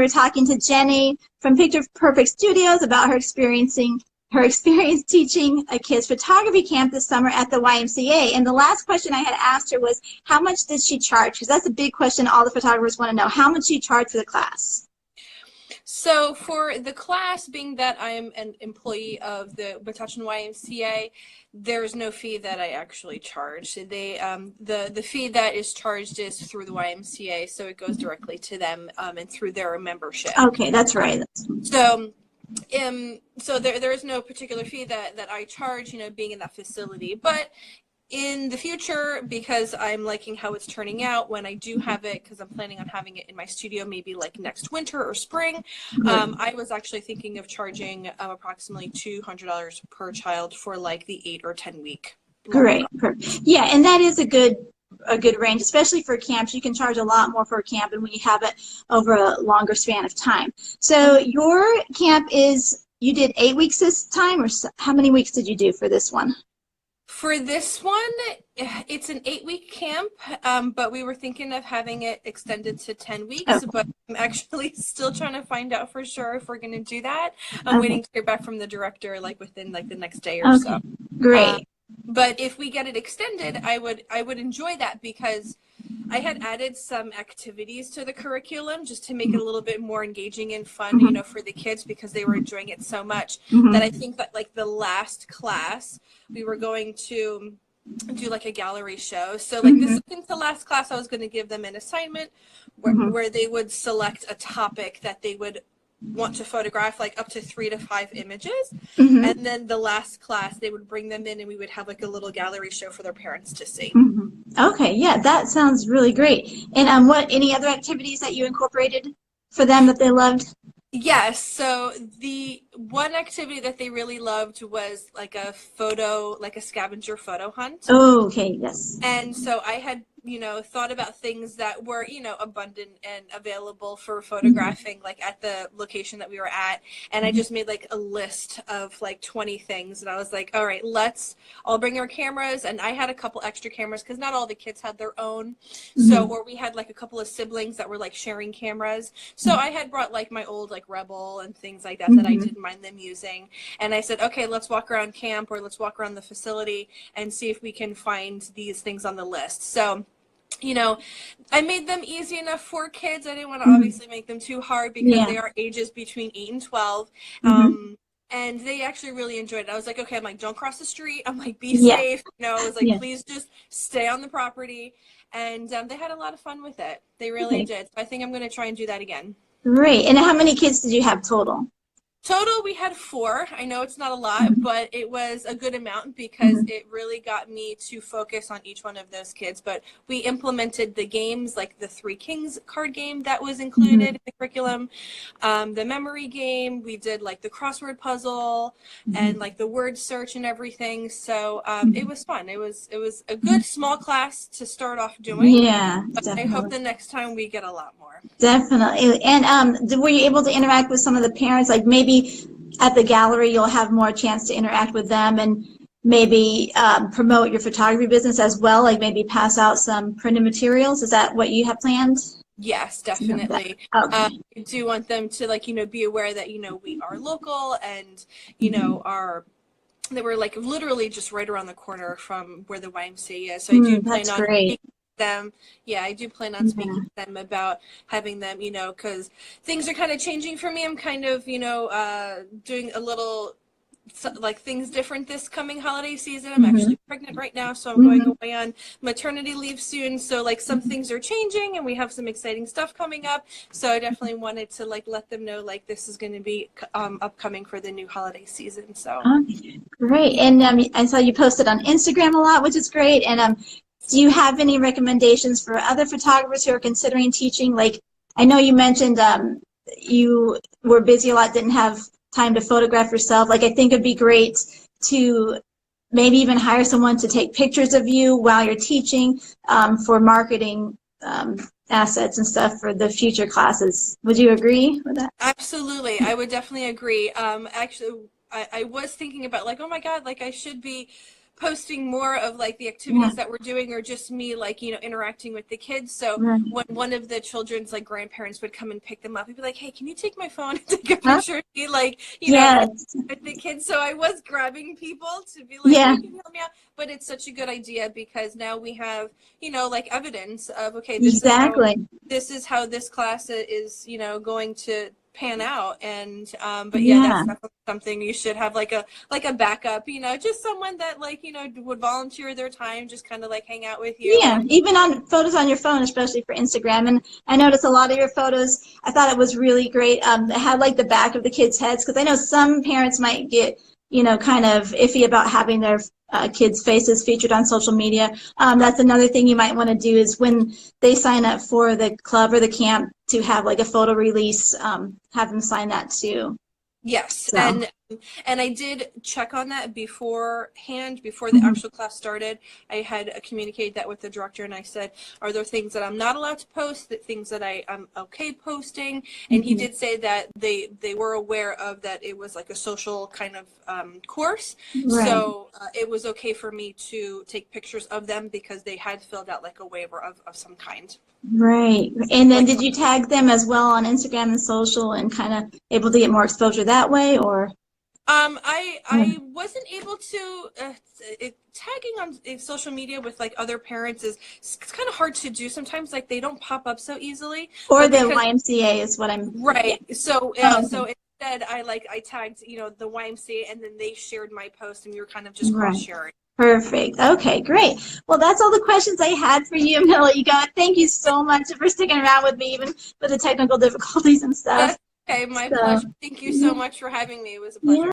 We're talking to Jenny from Picture Perfect Studios about her experience teaching a kids photography camp this summer at the YMCA. And the last question I had asked her was, how much did she charge? Because that's a big question all the photographers want to know. How much she charged for the class? So for the class, being that I am an employee of the Metuchen YMCA, there's no fee that I actually charge. They the fee that is charged is through the YMCA, so it goes directly to them and through their membership. Okay, that's right. So there is no particular fee that I charge, being in that facility. But in the future, because I'm liking how it's turning out, when I do have it, because I'm planning on having it in my studio maybe like next winter or spring, I was actually thinking of charging approximately $200 per child for like the 8 or 10 week. Great. Yeah, and that is a good range, especially for camps. You can charge a lot more for a camp and when you have it over a longer span of time. So your camp you did 8 weeks this time, or how many weeks did you do for this one? For this one, it's an 8-week camp, but we were thinking of having it extended to 10 weeks, but I'm actually still trying to find out for sure if we're going to do that. I'm waiting to hear back from the director within the next day or so. Great. But if we get it extended, I would enjoy that, because I had added some activities to the curriculum just to make it a little bit more engaging and fun, for the kids, because they were enjoying it so much that I think that like the last class we were going to do like a gallery show. So like this isn't the last class. I was going to give them an assignment where they would select a topic that they would want to photograph, like up to 3 to 5 images, and then the last class they would bring them in and we would have like a little gallery show for their parents to see. Okay, yeah, that sounds really great. And any other activities that you incorporated for them that they loved? Yes, so the one activity that they really loved was like a scavenger photo hunt. Oh, okay, yes. And so I had thought about things that were, abundant and available for photographing, like at the location that we were at. And I just made like a list of like 20 things. And I was like, all right, let's all bring our cameras. And I had a couple extra cameras because not all the kids had their own. So, or we had like a couple of siblings that were like sharing cameras. So I had brought like my old like Rebel and things like that I didn't mind them using. And I said, okay, let's walk around camp, or let's walk around the facility and see if we can find these things on the list. So I made them easy enough for kids. I didn't want to obviously make them too hard, because they are ages between 8 and 12. And they actually really enjoyed it. I was like, okay, I'm like, don't cross the street. I'm like, be safe. I was like, please just stay on the property. And they had a lot of fun with it. They really did. So I think I'm going to try and do that again. Great. And how many kids did you have total? Total, we had 4. I know it's not a lot, but it was a good amount, because it really got me to focus on each one of those kids. But we implemented the games, like the 3 Kings card game that was included in the curriculum, the memory game. We did like the crossword puzzle and like the word search and everything. So it was fun. It was a good small class to start off doing. Yeah, but definitely. I hope the next time we get a lot more. Definitely. And were you able to interact with some of the parents? Like maybe at the gallery you'll have more chance to interact with them and maybe promote your photography business as well, like maybe pass out some printed materials. Is that what you have planned? Yes, definitely. I do want them to be aware that we are local and that we're like literally just right around the corner from where the YMCA is. So I do plan on speaking to them. Yeah, I do plan on speaking to them about having them, because things are kind of changing for me. I'm kind of, doing a little like things different this coming holiday season. I'm actually pregnant right now, so I'm going away on maternity leave soon. So like some things are changing and we have some exciting stuff coming up. So I definitely wanted to like let them know like this is going to be upcoming for the new holiday season. So great. And I saw you posted on Instagram a lot, which is great. And do you have any recommendations for other photographers who are considering teaching? Like I know you mentioned you were busy a lot, didn't have time to photograph yourself. Like I think it'd be great to maybe even hire someone to take pictures of you while you're teaching for marketing assets and stuff for the future classes. Would you agree with that? Absolutely. I would definitely agree. Actually, I was thinking about like, oh my God, like I should be posting more of like the activities that we're doing, or just me like, you know, interacting with the kids. So Right. when one of the children's like grandparents would come and pick them up, he'd be like, hey, can you take my phone and take a Huh? picture of me, like, you know, Yes. with the kids? So I was grabbing people to be like, Yeah. hey, can you help me out? But it's such a good idea, because now we have, you know, like evidence of, okay, Exactly. this is how this class is, you know, going to pan out. And but yeah, Yeah. that's definitely something you should have, like a backup, you know, just someone that, like, you know, would volunteer their time, just kind of like hang out with you. Yeah, And even on photos on your phone, especially for Instagram. And I noticed a lot of your photos, I thought it was really great. It had like the back of the kids' heads, because I know some parents might get, you know, kind of iffy about having their kids' faces featured on social media. That's another thing you might want to do, is when they sign up for the club or the camp, to have like a photo release, have them sign that too. yes, So. and I did check on that beforehand, before the actual class started. I had communicated that with the director, and I said, are there things that I'm not allowed to post, that things that I'm okay posting? And he did say that they were aware of that, it was like a social kind of course. Right. So it was okay for me to take pictures of them, because they had filled out like a waiver of some kind. Right. And then Like, did you tag them as well on Instagram and social, and kind of able to get more exposure that way, or? I wasn't able to tagging on social media with like other parents is, it's kind of hard to do sometimes. Like, they don't pop up so easily. Or But the because, YMCA is what I'm. right. Yeah. So Oh, so instead, I tagged, you know, the YMCA, and then they shared my post, and we were kind of just right. cross sharing. Perfect. Okay, great. Well, that's all the questions I had for you. I'm going to let you go. Thank you so much for sticking around with me, even with the technical difficulties and stuff. That's okay. My So, pleasure. Thank you so much for having me. It was a pleasure. yeah.